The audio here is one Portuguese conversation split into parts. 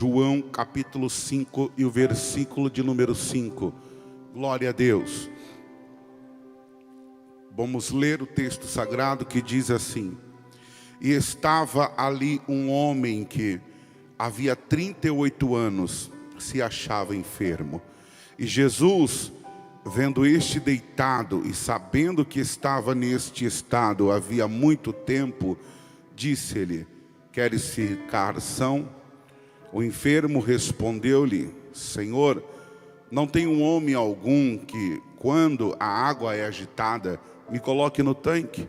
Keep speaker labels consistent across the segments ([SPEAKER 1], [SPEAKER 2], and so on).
[SPEAKER 1] João capítulo 5 e o versículo de número 5. Glória a Deus. Vamos ler o texto sagrado que diz assim: E estava ali um homem que havia 38 anos se achava enfermo. E Jesus, vendo este deitado e sabendo que estava neste estado havia muito tempo, disse-lhe: Queres ficar são? O enfermo respondeu-lhe: Senhor, não tem homem algum que, quando a água é agitada, me coloque no tanque,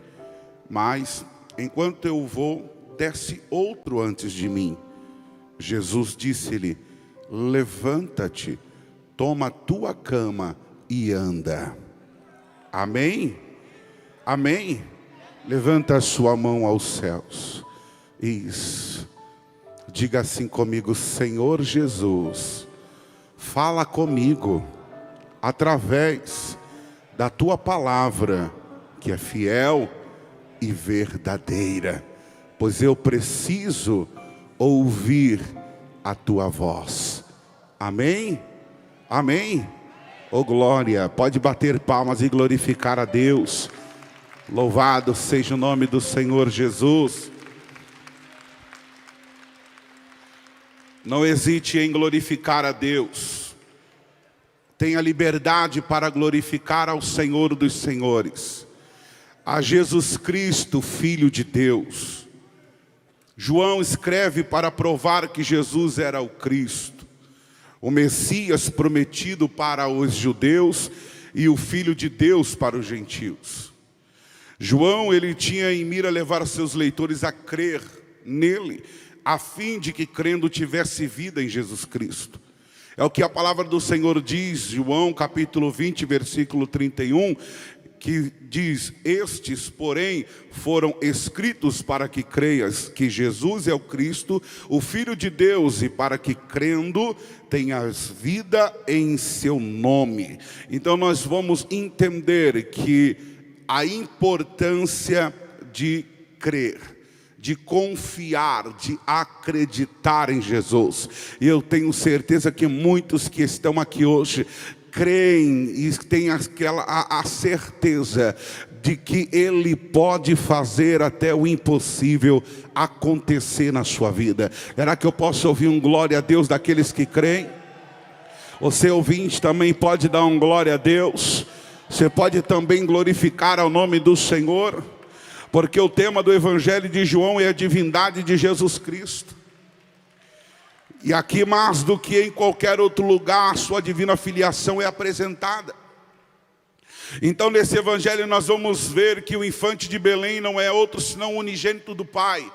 [SPEAKER 1] mas, enquanto eu vou, desce outro antes de mim. Jesus disse-lhe: Levanta-te, toma a tua cama e anda. Amém? Amém? Levanta a sua mão aos céus. Isso. Diga assim comigo: Senhor Jesus, fala comigo através da tua palavra, que é fiel e verdadeira, pois eu preciso ouvir a tua voz. Amém? Amém? Oh glória, pode bater palmas e glorificar a Deus. Louvado seja o nome do Senhor Jesus. Não hesite em glorificar a Deus. Tenha liberdade para glorificar ao Senhor dos Senhores, a Jesus Cristo, Filho de Deus. João escreve para provar que Jesus era o Cristo, o Messias prometido para os judeus e o Filho de Deus para os gentios. João, ele tinha em mira levar seus leitores a crer nele, a fim de que crendo tivesse vida em Jesus Cristo. É o que a palavra do Senhor diz, João capítulo 20, versículo 31, que diz: Estes, porém, foram escritos para que creias que Jesus é o Cristo, o Filho de Deus, e para que crendo tenhas vida em seu nome. Então nós vamos entender que a importância de crer, de confiar, de acreditar em Jesus. E eu tenho certeza que muitos que estão aqui hoje creem e têm a certeza de que Ele pode fazer até o impossível acontecer na sua vida. Será que eu posso ouvir um glória a Deus daqueles que creem? Você ouvinte também pode dar um glória a Deus. Você pode também glorificar ao nome do Senhor, porque o tema do Evangelho de João é a divindade de Jesus Cristo. E aqui, mais do que em qualquer outro lugar, a sua divina filiação é apresentada. Então, nesse Evangelho nós vamos ver que o infante de Belém não é outro senão o unigênito do Pai.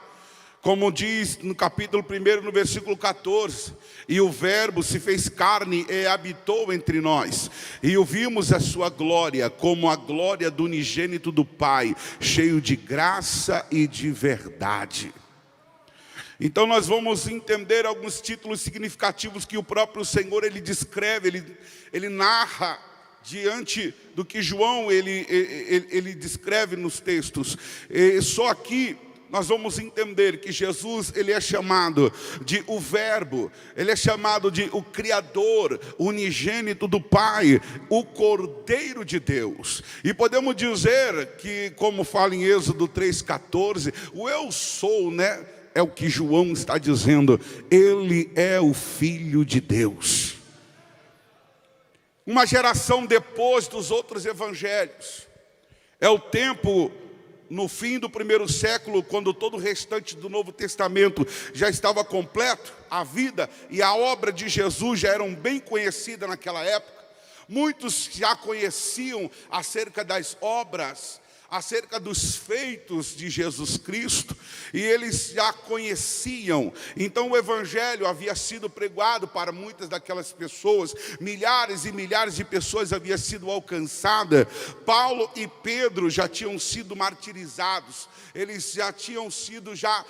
[SPEAKER 1] Como diz no capítulo 1, no versículo 14, e o verbo se fez carne e habitou entre nós, e ouvimos a sua glória, como a glória do unigênito do Pai, cheio de graça e de verdade. Então nós vamos entender alguns títulos significativos que o próprio Senhor ele descreve, ele narra diante do que João ele descreve nos textos. E só aqui nós vamos entender que Jesus ele é chamado de o Verbo, ele é chamado de o Criador, o unigênito do Pai, o Cordeiro de Deus. E podemos dizer que, como fala em Êxodo 3,14, o eu sou, né? É o que João está dizendo, ele é o Filho de Deus. Uma geração depois dos outros evangelhos, é o tempo no fim do primeiro século, quando todo o restante do Novo Testamento já estava completo, a vida e a obra de Jesus já eram bem conhecidas naquela época. Muitos já conheciam acerca das obras, acerca dos feitos de Jesus Cristo, e eles já conheciam. Então o Evangelho havia sido pregado para muitas daquelas pessoas, milhares e milhares de pessoas haviam sido alcançadas. Paulo e Pedro já tinham sido martirizados, eles já tinham sido, já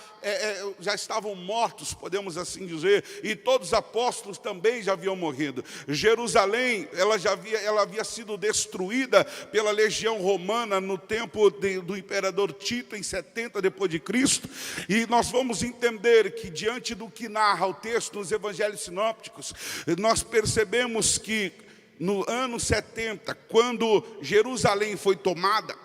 [SPEAKER 1] estavam mortos, podemos assim dizer, e todos os apóstolos também já haviam morrido. Jerusalém, ela havia sido destruída pela legião romana no tempo tempo do imperador Tito, em 70 depois de Cristo, e nós vamos entender que diante do que narra o texto nos evangelhos sinópticos, nós percebemos que no ano 70, quando Jerusalém foi tomada,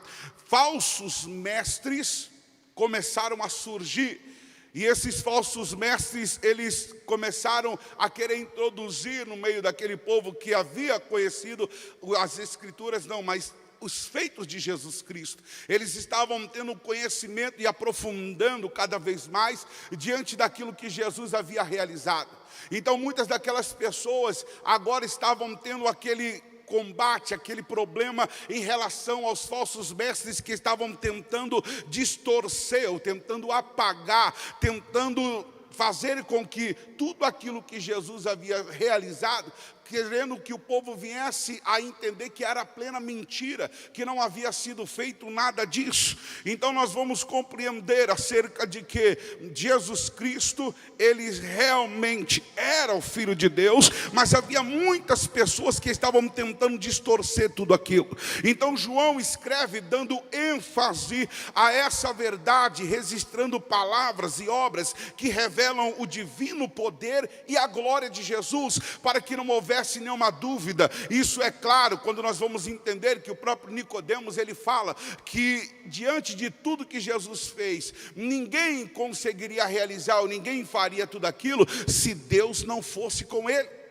[SPEAKER 1] falsos mestres começaram a surgir. E esses falsos mestres, eles começaram a querer introduzir no meio daquele povo que havia conhecido as Escrituras, não, mas os feitos de Jesus Cristo. Eles estavam tendo conhecimento e aprofundando cada vez mais diante daquilo que Jesus havia realizado. Então muitas daquelas pessoas agora estavam tendo aquele combate, aquele problema em relação aos falsos mestres que estavam tentando distorcer, ou tentando apagar, tentando fazer com que tudo aquilo que Jesus havia realizado, querendo que o povo viesse a entender que era plena mentira, que não havia sido feito nada disso. Então nós vamos compreender acerca de que Jesus Cristo, ele realmente era o Filho de Deus, mas havia muitas pessoas que estavam tentando distorcer tudo aquilo. Então João escreve dando ênfase a essa verdade, registrando palavras e obras que revelam o divino poder e a glória de Jesus, para que não houvesse nenhuma dúvida. Isso é claro quando nós vamos entender que o próprio Nicodemos, ele fala que diante de tudo que Jesus fez, ninguém conseguiria realizar, ou ninguém faria tudo aquilo se Deus não fosse com ele.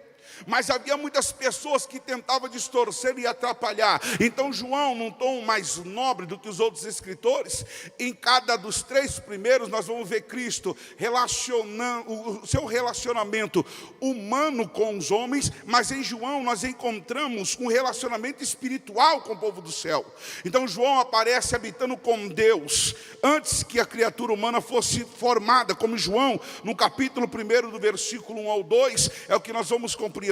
[SPEAKER 1] Mas havia muitas pessoas que tentavam distorcer e atrapalhar. Então João, num tom mais nobre do que os outros escritores, em cada dos 3 primeiros nós vamos ver Cristo relacionando o seu relacionamento humano com os homens, mas em João nós encontramos um relacionamento espiritual com o povo do céu. Então João aparece habitando com Deus antes que a criatura humana fosse formada, como João, no capítulo 1 do versículo 1 ao 2, é o que nós vamos compreender.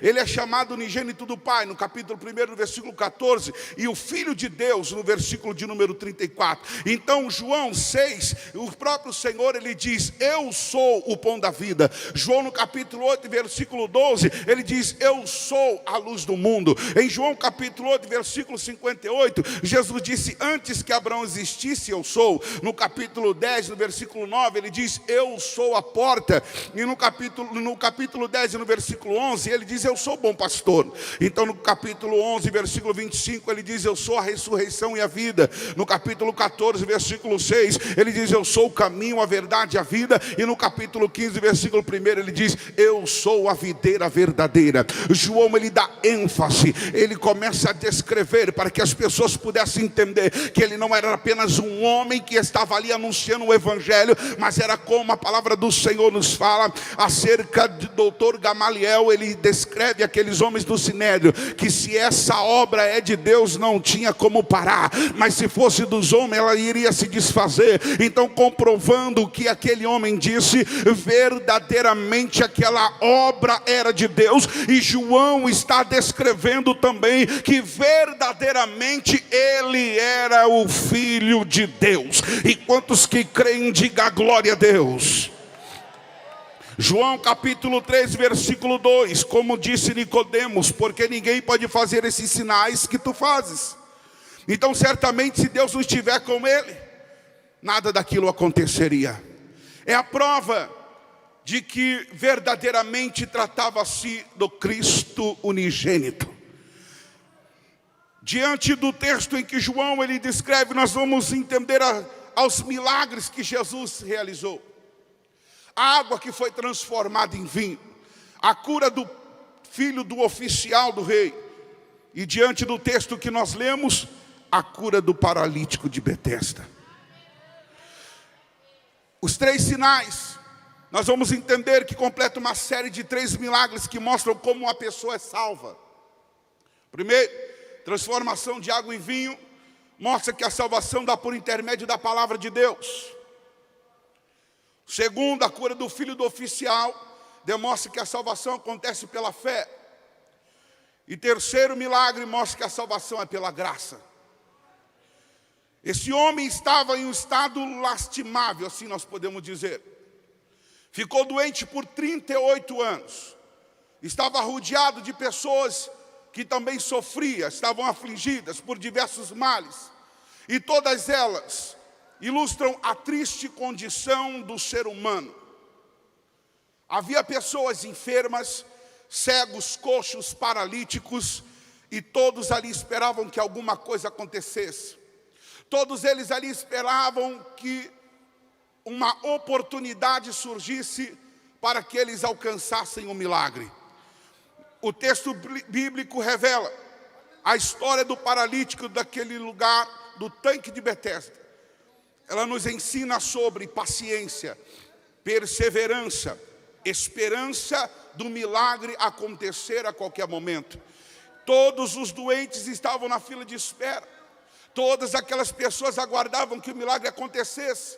[SPEAKER 1] Ele é chamado unigênito do Pai, no capítulo 1, no versículo 14, e o Filho de Deus, no versículo de número 34. Então João 6, o próprio Senhor, ele diz: eu sou o pão da vida. João no capítulo 8, versículo 12, ele diz: eu sou a luz do mundo. Em João capítulo 8, versículo 58, Jesus disse: antes que Abraão existisse, eu sou. No capítulo 10, no versículo 9, ele diz: eu sou a porta. E no capítulo 10, no versículo 11, ele diz: eu sou o bom pastor. Então no capítulo 11, versículo 25, ele diz: eu sou a ressurreição e a vida. No capítulo 14, versículo 6, ele diz: eu sou o caminho, a verdade e a vida. E no capítulo 15, versículo 1, ele diz: eu sou a videira verdadeira. João, ele dá ênfase, ele começa a descrever para que as pessoas pudessem entender que ele não era apenas um homem que estava ali anunciando o evangelho, mas era como a palavra do Senhor nos fala acerca de doutor Gamaliel. Ele descreve aqueles homens do Sinédrio, que se essa obra é de Deus, não tinha como parar, mas se fosse dos homens, ela iria se desfazer. Então, comprovando que aquele homem disse, verdadeiramente aquela obra era de Deus. E João está descrevendo também que verdadeiramente ele era o Filho de Deus. E quantos que creem, diga glória a Deus. João capítulo 3, versículo 2, como disse Nicodemos, porque ninguém pode fazer esses sinais que tu fazes. Então certamente se Deus não estiver com ele, nada daquilo aconteceria. É a prova de que verdadeiramente tratava-se do Cristo unigênito. Diante do texto em que João ele descreve, nós vamos entender aos milagres que Jesus realizou. A água que foi transformada em vinho, a cura do filho do oficial do rei, e diante do texto que nós lemos, a cura do paralítico de Betesda. Os 3 sinais, nós vamos entender que completa uma série de 3 milagres que mostram como uma pessoa é salva. Primeiro, transformação de água em vinho, mostra que a salvação dá por intermédio da palavra de Deus. Segundo, a cura do filho do oficial demonstra que a salvação acontece pela fé. E terceiro milagre mostra que a salvação é pela graça. Esse homem estava em um estado lastimável, assim nós podemos dizer. Ficou doente por 38 anos. Estava rodeado de pessoas que também sofriam, estavam afligidas por diversos males. E todas elas ilustram a triste condição do ser humano. Havia pessoas enfermas, cegos, coxos, paralíticos, e todos ali esperavam que alguma coisa acontecesse. Todos eles ali esperavam que uma oportunidade surgisse para que eles alcançassem o milagre. O texto bíblico revela a história do paralítico daquele lugar, do tanque de Betesda. Ela nos ensina sobre paciência, perseverança, esperança do milagre acontecer a qualquer momento. Todos os doentes estavam na fila de espera. Todas aquelas pessoas aguardavam que o milagre acontecesse.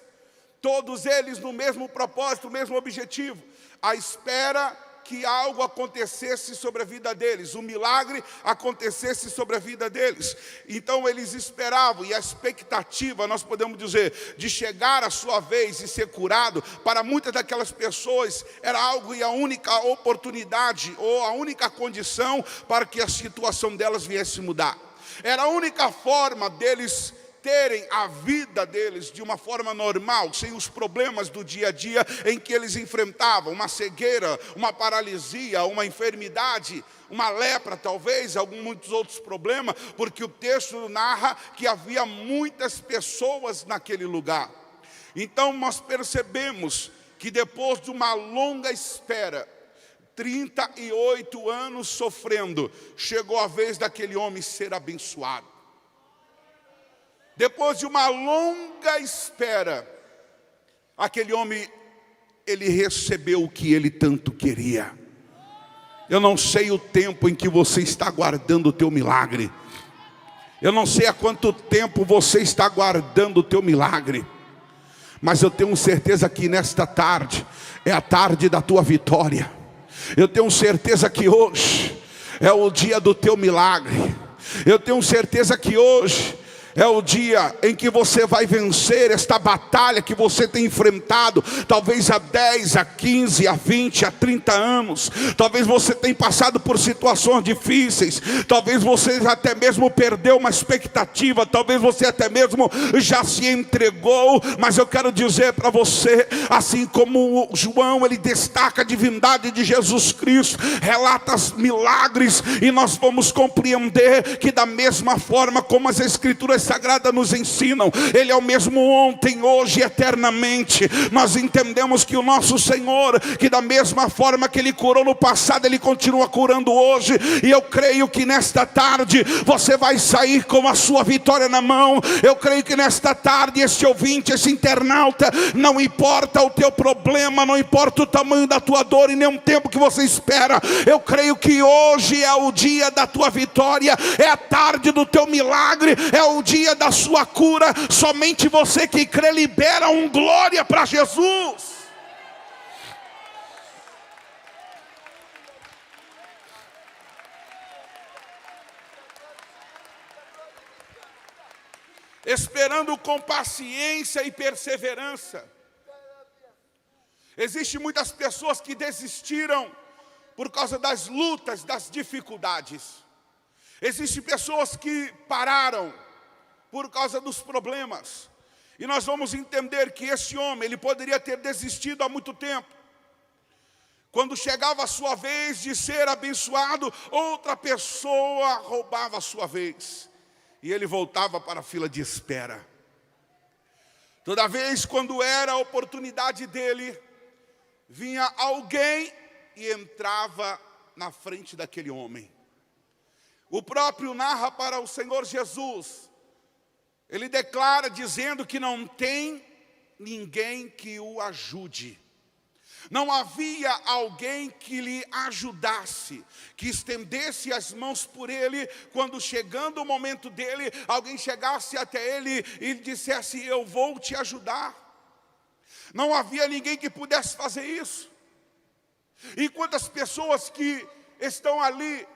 [SPEAKER 1] Todos eles no mesmo propósito, o mesmo objetivo. A espera que algo acontecesse sobre a vida deles, o milagre acontecesse sobre a vida deles. Então eles esperavam, e a expectativa, nós podemos dizer, de chegar a sua vez e ser curado, para muitas daquelas pessoas era algo e a única oportunidade, ou a única condição para que a situação delas viesse mudar. Era a única forma deles terem a vida deles de uma forma normal, sem os problemas do dia a dia em que eles enfrentavam, uma cegueira, uma paralisia, uma enfermidade, uma lepra talvez, muitos outros problemas, porque o texto narra que havia muitas pessoas naquele lugar. Então nós percebemos que depois de uma longa espera, 38 anos sofrendo, chegou a vez daquele homem ser abençoado. Depois de uma longa espera, aquele homem, ele recebeu o que ele tanto queria. Eu não sei o tempo em que você está aguardando o teu milagre. Eu não sei há quanto tempo você está aguardando o teu milagre. Mas eu tenho certeza que nesta tarde é a tarde da tua vitória. Eu tenho certeza que hoje é o dia do teu milagre. Eu tenho certeza que hoje é o dia em que você vai vencer esta batalha que você tem enfrentado, talvez há 10, há 15, há 20, há 30 anos. Talvez você tenha passado por situações difíceis. Talvez você até mesmo perdeu uma expectativa. Talvez você até mesmo já se entregou. Mas eu quero dizer para você, assim como João, ele destaca a divindade de Jesus Cristo, relata os milagres, e nós vamos compreender que da mesma forma como as Escrituras Sagradas nos ensinam, Ele é o mesmo ontem, hoje e eternamente. Nós entendemos que o nosso Senhor, que da mesma forma que Ele curou no passado, Ele continua curando hoje. E eu creio que nesta tarde você vai sair com a sua vitória na mão. Eu creio que nesta tarde esse ouvinte, esse internauta, não importa o teu problema, não importa o tamanho da tua dor e nem o tempo que você espera, eu creio que hoje é o dia da tua vitória, é a tarde do teu milagre, é o dia da sua cura. Somente você que crê libera um glória para Jesus. Esperando com paciência e perseverança. Existem muitas pessoas que desistiram por causa das lutas, das dificuldades. Existem pessoas que pararam por causa dos problemas. E nós vamos entender que esse homem, ele poderia ter desistido há muito tempo. Quando chegava a sua vez de ser abençoado, outra pessoa roubava a sua vez. E ele voltava para a fila de espera. Toda vez quando era a oportunidade dele, vinha alguém e entrava na frente daquele homem. O próprio narra para o Senhor Jesus. Ele declara dizendo que não tem ninguém que o ajude. Não havia alguém que lhe ajudasse, que estendesse as mãos por ele, quando chegando o momento dele, alguém chegasse até ele e dissesse: eu vou te ajudar. Não havia ninguém que pudesse fazer isso. E quantas pessoas que estão ali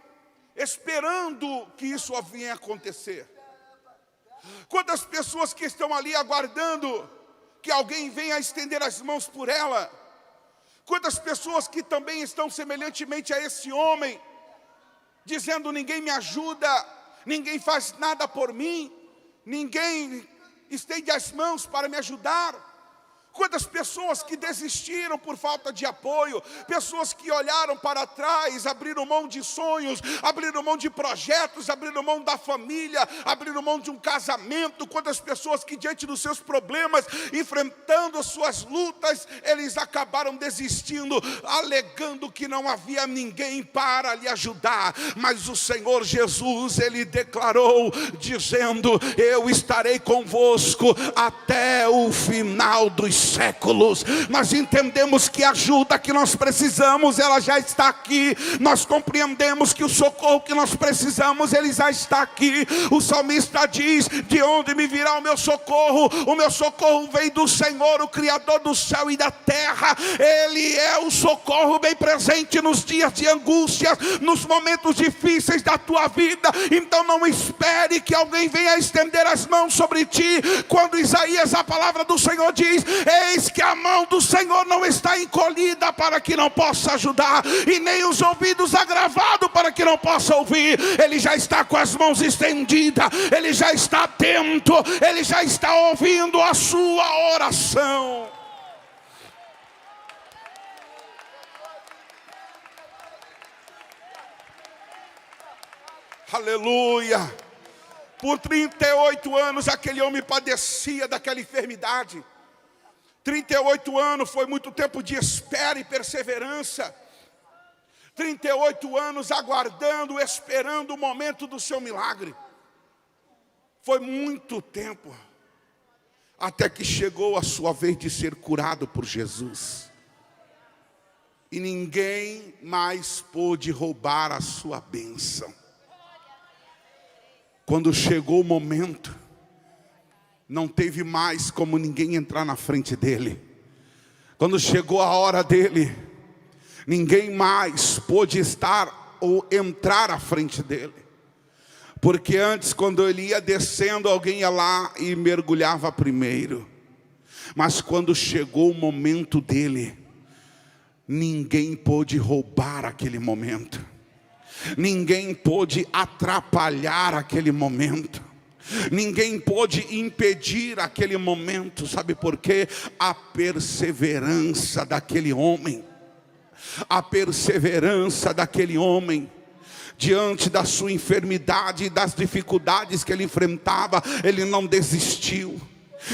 [SPEAKER 1] esperando que isso venha acontecer. Quantas pessoas que estão ali aguardando que alguém venha estender as mãos por ela. Quantas pessoas que também estão semelhantemente a esse homem, dizendo: ninguém me ajuda, ninguém faz nada por mim. ninguém estende as mãos para me ajudar. Quantas pessoas que desistiram por falta de apoio, pessoas que olharam para trás, abriram mão de sonhos, abriram mão de projetos, abriram mão da família, abriram mão de um casamento. Quantas pessoas que diante dos seus problemas, enfrentando as suas lutas, eles acabaram desistindo, alegando que não havia ninguém para lhe ajudar. Mas o Senhor Jesus, Ele declarou, dizendo: eu estarei convosco até o final dos séculos. Nós entendemos que a ajuda que nós precisamos, ela já está aqui. Nós compreendemos que o socorro que nós precisamos, ele já está aqui. O salmista diz: de onde me virá o meu socorro? O meu socorro vem do Senhor, o Criador do céu e da terra. Ele é o socorro bem presente nos dias de angústia, nos momentos difíceis da tua vida. Então não espere que alguém venha estender as mãos sobre ti. Quando Isaías, a palavra do Senhor diz: eis que a mão do Senhor não está encolhida para que não possa ajudar, e nem os ouvidos agravados para que não possa ouvir. Ele já está com as mãos estendidas, Ele já está atento, Ele já está ouvindo a sua oração. Aleluia. Por 38 anos aquele homem padecia daquela enfermidade. 38 anos foi muito tempo de espera e perseverança. 38 anos aguardando, esperando o momento do seu milagre. Foi muito tempo, até que chegou a sua vez de ser curado por Jesus. E ninguém mais pôde roubar a sua bênção. Quando chegou o momento, não teve mais como ninguém entrar na frente dele. Quando chegou a hora dele, ninguém mais pôde estar ou entrar à frente dele. Porque antes, quando ele ia descendo, alguém ia lá e mergulhava primeiro. Mas quando chegou o momento dele, ninguém pôde roubar aquele momento. Ninguém pôde atrapalhar aquele momento. Ninguém pôde impedir aquele momento. Sabe por quê? A perseverança daquele homem. A perseverança daquele homem. Diante da sua enfermidade e das dificuldades que ele enfrentava, ele não desistiu.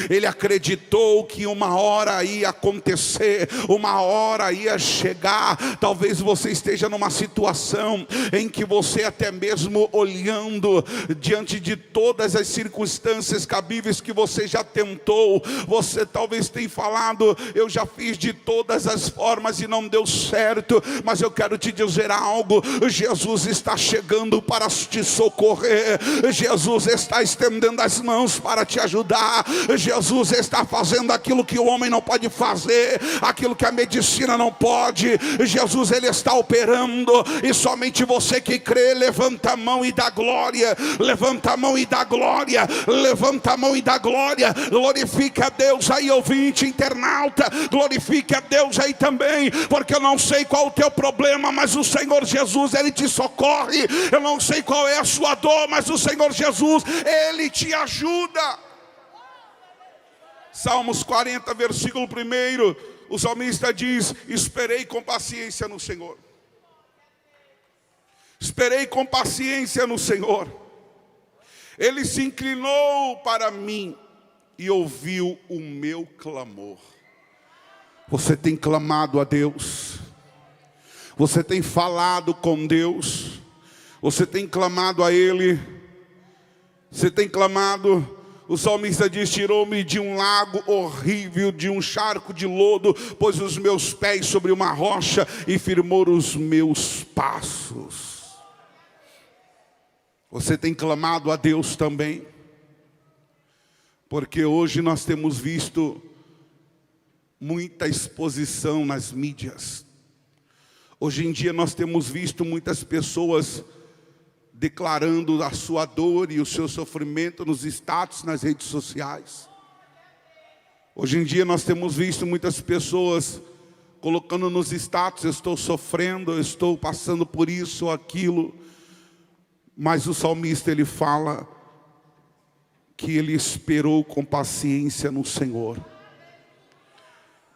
[SPEAKER 1] Ele acreditou que uma hora ia acontecer, uma hora ia chegar. Talvez você esteja numa situação em que você, até mesmo olhando diante de todas as circunstâncias cabíveis que você já tentou, você talvez tenha falado: eu já fiz de todas as formas e não deu certo. Mas eu quero te dizer algo: Jesus está chegando para te socorrer. Jesus está estendendo as mãos para te ajudar. Jesus está fazendo aquilo que o homem não pode fazer, aquilo que a medicina não pode. Jesus, Ele está operando, e somente você que crê, levanta a mão e dá glória. Levanta a mão e dá glória. Levanta a mão e dá glória. Glorifica a Deus aí, ouvinte, internauta. Glorifica a Deus aí também, porque eu não sei qual o teu problema, mas o Senhor Jesus, Ele te socorre. Eu não sei qual é a sua dor, mas o Senhor Jesus, Ele te ajuda. Salmos 40, versículo 1, o salmista diz: esperei com paciência no Senhor. Esperei com paciência no Senhor. Ele se inclinou para mim e ouviu o meu clamor. Você tem clamado a Deus? Você tem falado com Deus? Você tem clamado a Ele? Você tem clamado? O salmista diz: tirou-me de um lago horrível, de um charco de lodo, pôs os meus pés sobre uma rocha e firmou os meus passos. Você tem clamado a Deus também? Porque hoje nós temos visto muita exposição nas mídias. Hoje em dia nós temos visto muitas pessoas declarando a sua dor e o seu sofrimento nos status, nas redes sociais. Hoje em dia nós temos visto muitas pessoas colocando nos status: eu estou sofrendo, eu estou passando por isso ou aquilo. Mas o salmista, ele fala que ele esperou com paciência no Senhor.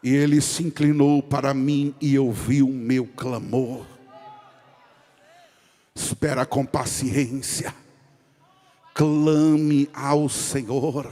[SPEAKER 1] E ele se inclinou para mim e ouviu o meu clamor. Espera com paciência. Clame ao Senhor.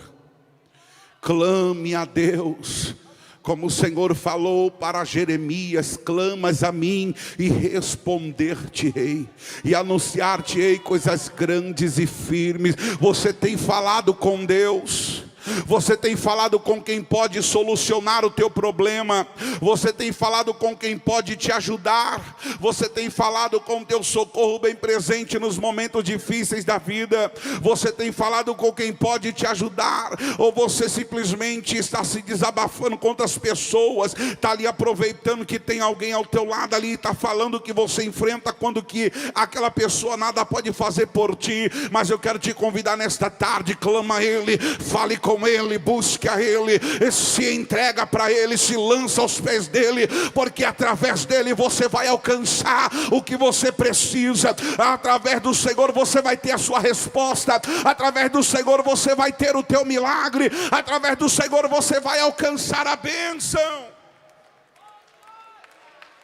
[SPEAKER 1] Clame a Deus. Como o Senhor falou para Jeremias: clamas a mim e responder-te-ei, e anunciar-te-ei coisas grandes e firmes. Você tem falado com Deus? Você tem falado com quem pode solucionar o teu problema? Você tem falado com quem pode te ajudar? Você tem falado com teu socorro bem presente nos momentos difíceis da vida? Você tem falado com quem pode te ajudar? Ou você simplesmente está se desabafando com outras pessoas, está ali aproveitando que tem alguém ao teu lado ali, está falando o que você enfrenta, quando que aquela pessoa nada pode fazer por ti? Mas eu quero te convidar nesta tarde: clama a Ele, fale com Ele, busque a Ele, se entrega para Ele, se lança aos pés dEle, porque através dEle você vai alcançar o que você precisa. Através do Senhor você vai ter a sua resposta, através do Senhor você vai ter o teu milagre, através do Senhor você vai alcançar a bênção.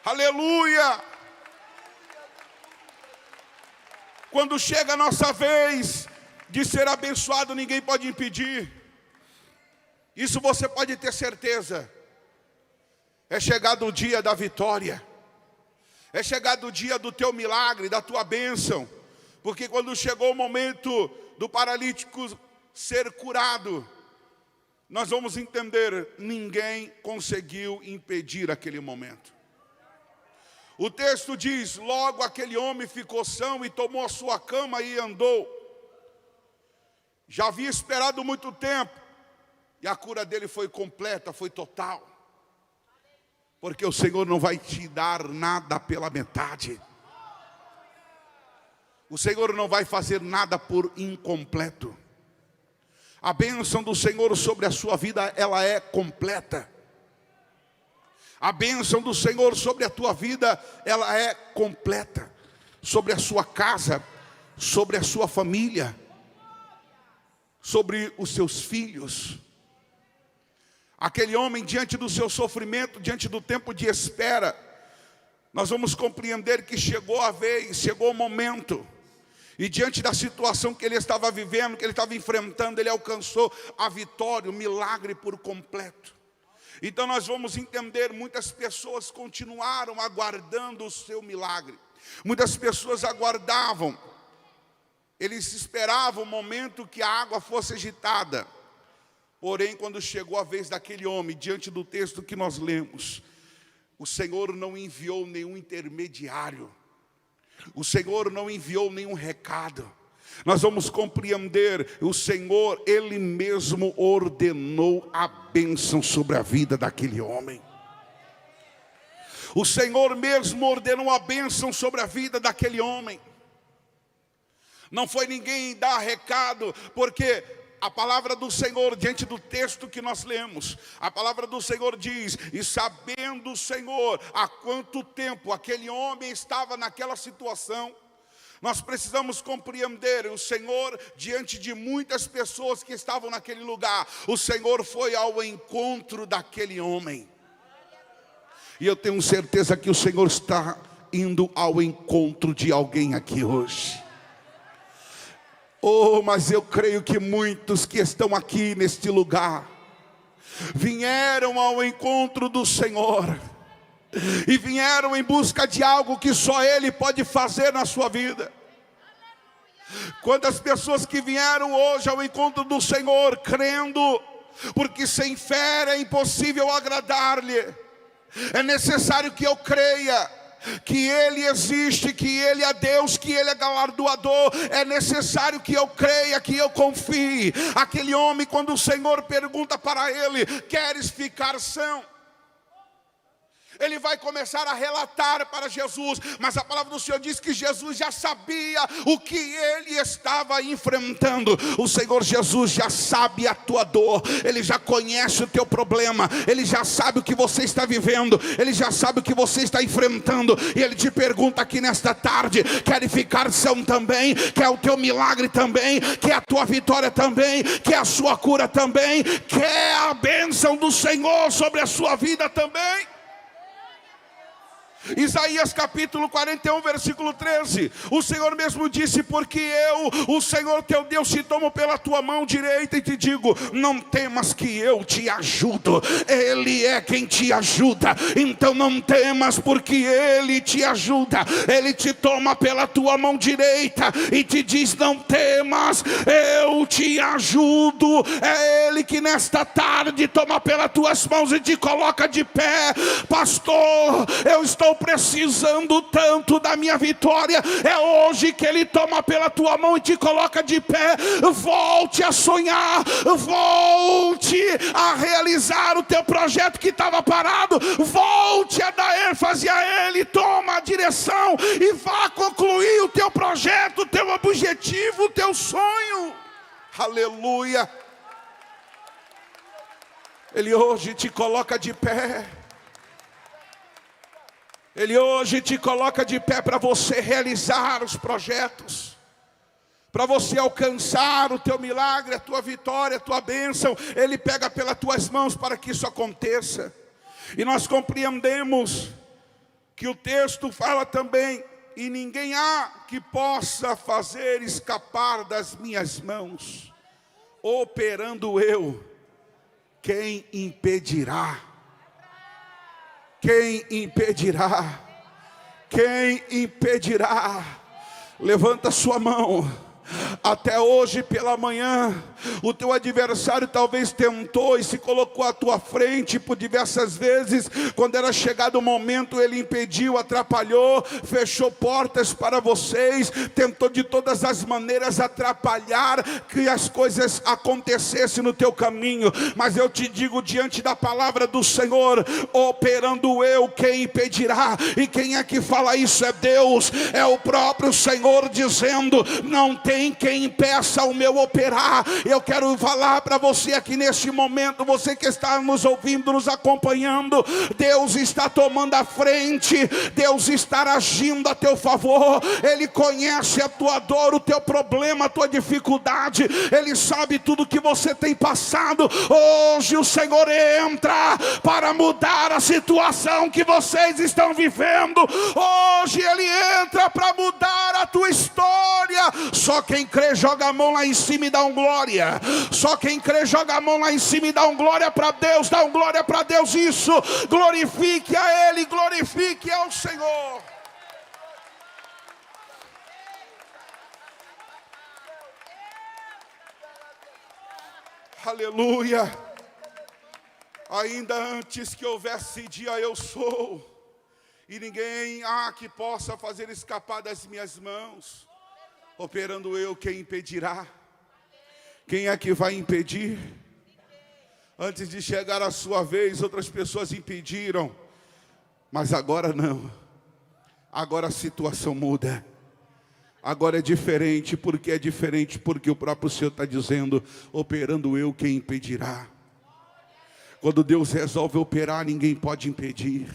[SPEAKER 1] Aleluia! Quando chega a nossa vez de ser abençoado, ninguém pode impedir. Isso você pode ter certeza. É chegado o dia da vitória. É chegado o dia do teu milagre, da tua bênção. Porque quando chegou o momento do paralítico ser curado, nós vamos entender: ninguém conseguiu impedir aquele momento. O texto diz: logo aquele homem ficou são e tomou a sua cama e andou. Já havia esperado muito tempo. E a cura dele foi completa, foi total. Porque o Senhor não vai te dar nada pela metade. O Senhor não vai fazer nada por incompleto. A bênção do Senhor sobre a sua vida, ela é completa. A bênção do Senhor sobre a tua vida, ela é completa. Sobre a sua casa, sobre a sua família, sobre os seus filhos. Aquele homem, diante do seu sofrimento, diante do tempo de espera, nós vamos compreender que chegou a vez, chegou o momento. E diante da situação que ele estava vivendo, que ele estava enfrentando, ele alcançou a vitória, o milagre por completo. Então nós vamos entender: muitas pessoas continuaram aguardando o seu milagre. Muitas pessoas aguardavam. Eles esperavam o momento que a água fosse agitada. Porém, quando chegou a vez daquele homem, diante do texto que nós lemos, o Senhor não enviou nenhum intermediário. O Senhor não enviou nenhum recado. Nós vamos compreender: o Senhor, Ele mesmo ordenou a bênção sobre a vida daquele homem. O Senhor mesmo ordenou a bênção sobre a vida daquele homem. Não foi ninguém dar recado, porque a palavra do Senhor, diante do texto que nós lemos, a palavra do Senhor diz: e sabendo o Senhor há quanto tempo aquele homem estava naquela situação. Nós precisamos compreender: o Senhor, diante de muitas pessoas que estavam naquele lugar, o Senhor foi ao encontro daquele homem. E eu tenho certeza que o Senhor está indo ao encontro de alguém aqui hoje. Oh, mas eu creio que muitos que estão aqui neste lugar vieram ao encontro do Senhor e vieram em busca de algo que só Ele pode fazer na sua vida. Quantas pessoas que vieram hoje ao encontro do Senhor crendo, porque sem fé é impossível agradar-lhe. É necessário que eu creia que Ele existe, que Ele é Deus, que Ele é galardoador. É necessário que eu creia, que eu confie. Aquele homem, quando o Senhor pergunta para ele: queres ficar são? Ele vai começar a relatar para Jesus, mas a palavra do Senhor diz que Jesus já sabia o que ele estava enfrentando. O Senhor Jesus já sabe a tua dor, Ele já conhece o teu problema, Ele já sabe o que você está vivendo, Ele já sabe o que você está enfrentando. E Ele te pergunta aqui nesta tarde: quer ficar são também? Quer o teu milagre também? Quer a tua vitória também? Quer a sua cura também? Quer a bênção do Senhor sobre a sua vida também? Isaías capítulo 41, versículo 13. O Senhor mesmo disse: porque eu, o Senhor teu Deus, te tomo pela tua mão direita e te digo: não temas, que eu te ajudo. Ele é quem te ajuda, então não temas, porque Ele te ajuda. Ele te toma pela tua mão direita e te diz: não temas, eu te ajudo. É Ele que nesta tarde toma pelas tuas mãos e te coloca de pé. Pastor, eu estou precisando tanto da minha vitória. É hoje que Ele toma pela tua mão e te coloca de pé. Volte a sonhar, volte a realizar o teu projeto que estava parado, volte a dar ênfase a Ele. Toma a direção e vá concluir o teu projeto, o teu objetivo, o teu sonho. Aleluia. Ele hoje te coloca de pé. Ele hoje te coloca de pé para você realizar os projetos, para você alcançar o teu milagre, a tua vitória, a tua bênção. Ele pega pelas tuas mãos para que isso aconteça. E nós compreendemos que o texto fala também: e ninguém há que possa fazer escapar das minhas mãos. Operando eu, quem impedirá? Quem impedirá? Quem impedirá? Levanta sua mão. Até hoje pela manhã, o teu adversário talvez tentou e se colocou à tua frente por diversas vezes. Quando era chegado o momento, ele impediu, atrapalhou, fechou portas para vocês, tentou de todas as maneiras atrapalhar que as coisas acontecessem no teu caminho. Mas eu te digo, diante da palavra do Senhor: operando eu, quem impedirá? E quem é que fala isso? É Deus, é o próprio Senhor dizendo: não tem quem impeça o meu operar. Eu quero falar para você aqui neste momento, você que está nos ouvindo, nos acompanhando: Deus está tomando a frente, Deus está agindo a teu favor. Ele conhece a tua dor, o teu problema, a tua dificuldade. Ele sabe tudo que você tem passado. Hoje o Senhor entra para mudar a situação que vocês estão vivendo. Hoje Ele entra para mudar a tua história. Só quem crê joga a mão lá em cima e dá um glória. Só quem crê joga a mão lá em cima e dá um glória para Deus. Dá um glória para Deus. Isso, glorifique a Ele, glorifique ao Senhor. Aleluia. Ainda antes que houvesse dia, eu sou, e ninguém há que possa fazer escapar das minhas mãos. Operando eu, quem impedirá? Quem é que vai impedir? Antes de chegar a sua vez, outras pessoas impediram, mas agora não. Agora a situação muda. Agora é diferente. Porque é diferente? Porque o próprio Senhor está dizendo: operando eu, quem impedirá? Quando Deus resolve operar, ninguém pode impedir.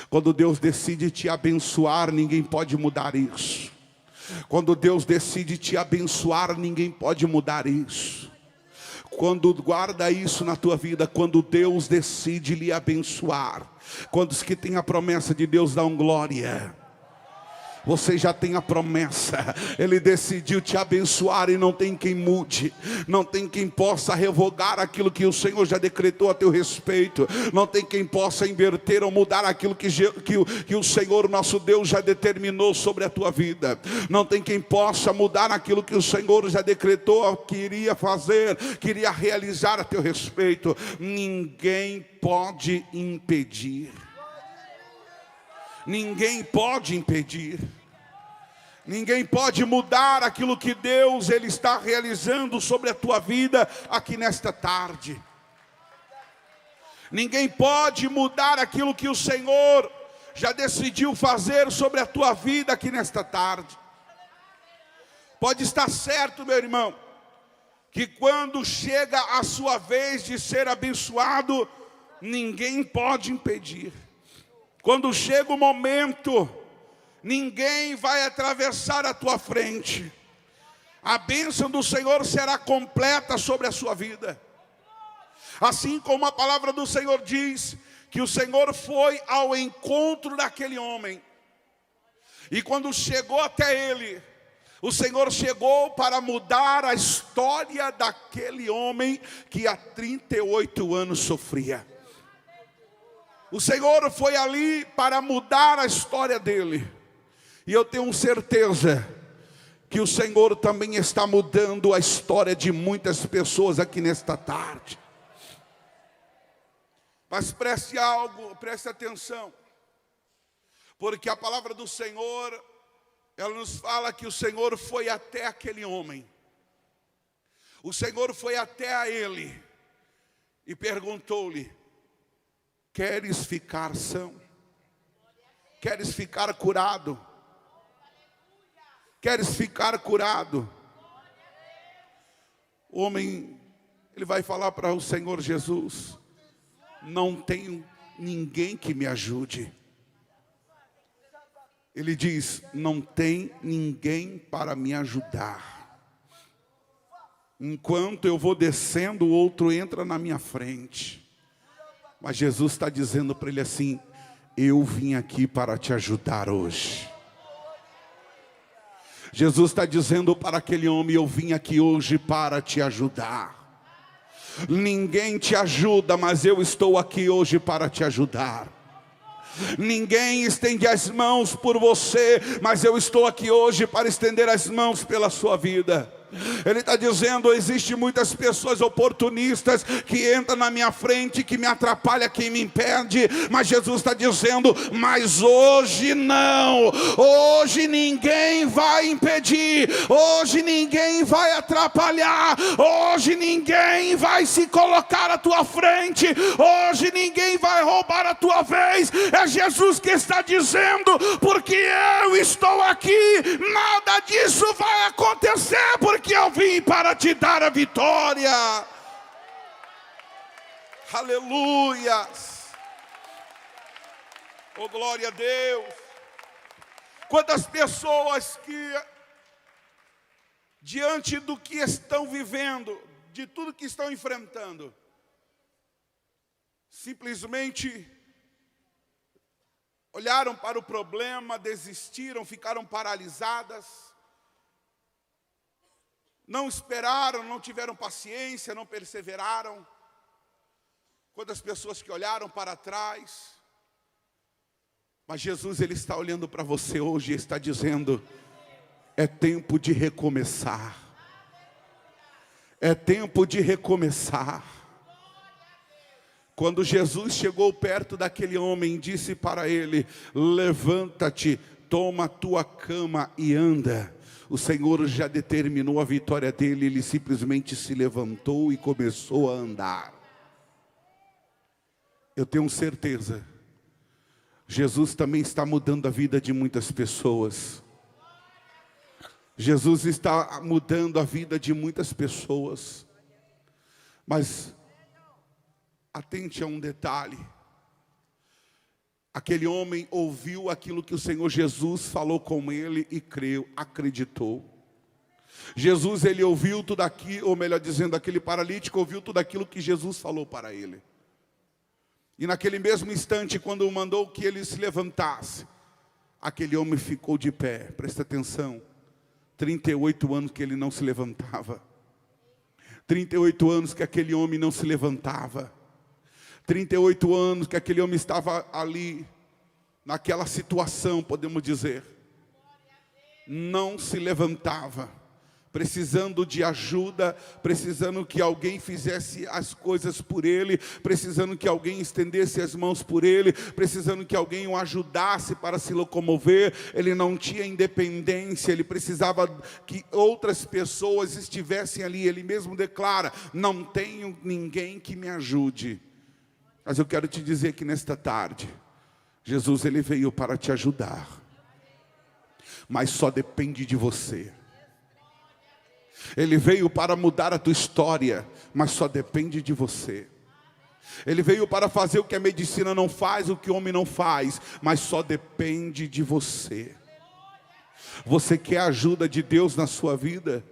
[SPEAKER 1] Quando Deus decide te abençoar, ninguém pode mudar isso. Quando Deus decide te abençoar, ninguém pode mudar isso. Quando guarda isso na tua vida, quando Deus decide lhe abençoar, quantos que tem a promessa de Deus, dão glória? Você já tem a promessa. Ele decidiu te abençoar e não tem quem mude. Não tem quem possa revogar aquilo que o Senhor já decretou a teu respeito. Não tem quem possa inverter ou mudar aquilo que o Senhor nosso Deus já determinou sobre a tua vida. Não tem quem possa mudar aquilo que o Senhor já decretou que iria fazer, que iria realizar a teu respeito. Ninguém pode impedir. Ninguém pode impedir. Ninguém pode mudar aquilo que Deus Ele está realizando sobre a tua vida aqui nesta tarde. Ninguém pode mudar aquilo que o Senhor já decidiu fazer sobre a tua vida aqui nesta tarde. Pode estar certo, meu irmão, que quando chega a sua vez de ser abençoado, ninguém pode impedir. Quando chega o momento, ninguém vai atravessar a tua frente. A bênção do Senhor será completa sobre a sua vida. Assim como a palavra do Senhor diz, que o Senhor foi ao encontro daquele homem. E quando chegou até ele, o Senhor chegou para mudar a história daquele homem que há 38 anos sofria. O Senhor foi ali para mudar a história dele. E eu tenho certeza que o Senhor também está mudando a história de muitas pessoas aqui nesta tarde. Mas preste atenção, porque a palavra do Senhor, ela nos fala que o Senhor foi até aquele homem. O Senhor foi até a ele e perguntou-lhe: queres ficar são? Queres ficar curado? Queres ficar curado? O homem, ele vai falar para o Senhor Jesus: não tenho ninguém que me ajude. Ele diz: não tem ninguém para me ajudar. Enquanto eu vou descendo, o outro entra na minha frente. Mas Jesus está dizendo para ele assim: eu vim aqui para te ajudar hoje. Jesus está dizendo para aquele homem: eu vim aqui hoje para te ajudar. Ninguém te ajuda, mas eu estou aqui hoje para te ajudar. Ninguém estende as mãos por você, mas eu estou aqui hoje para estender as mãos pela sua vida. Ele está dizendo: existem muitas pessoas oportunistas que entram na minha frente, que me atrapalham, que me impede. Mas Jesus está dizendo: mas hoje não. Hoje ninguém vai impedir. Hoje ninguém vai atrapalhar. Hoje ninguém vai se colocar à tua frente. Hoje ninguém vai roubar a tua vez. É Jesus que está dizendo: porque eu estou aqui, nada disso vai acontecer, porque eu vim para te dar a vitória. Aleluia. Oh, glória a Deus. Quantas pessoas que, diante do que estão vivendo, de tudo que estão enfrentando, simplesmente olharam para o problema, desistiram, ficaram paralisadas, não esperaram, não tiveram paciência, não perseveraram. Quantas pessoas que olharam para trás. Mas Jesus, ele está olhando para você hoje e está dizendo: é tempo de recomeçar. É tempo de recomeçar. Quando Jesus chegou perto daquele homem, disse para ele: levanta-te, toma a tua cama e anda. O Senhor já determinou a vitória dele. Ele simplesmente se levantou e começou a andar. Eu tenho certeza, Jesus também está mudando a vida de muitas pessoas. Jesus está mudando a vida de muitas pessoas. Mas atente a um detalhe. Aquele homem ouviu aquilo que o Senhor Jesus falou com ele e creu, acreditou. Jesus, ele ouviu tudo aquilo, ou melhor dizendo, aquele paralítico ouviu tudo aquilo que Jesus falou para ele. E naquele mesmo instante, quando mandou que ele se levantasse, aquele homem ficou de pé. Presta atenção, 38 anos que ele não se levantava. 38 anos que aquele homem não se levantava. 38 anos que aquele homem estava ali, naquela situação, podemos dizer. Não se levantava, precisando de ajuda, precisando que alguém fizesse as coisas por ele, precisando que alguém estendesse as mãos por ele, precisando que alguém o ajudasse para se locomover. Ele não tinha independência, ele precisava que outras pessoas estivessem ali. Ele mesmo declara: não tenho ninguém que me ajude. Mas eu quero te dizer que nesta tarde, Jesus ele veio para te ajudar. Mas só depende de você. Ele veio para mudar a tua história, mas só depende de você. Ele veio para fazer o que a medicina não faz, o que o homem não faz, mas só depende de você. Você quer a ajuda de Deus na sua vida?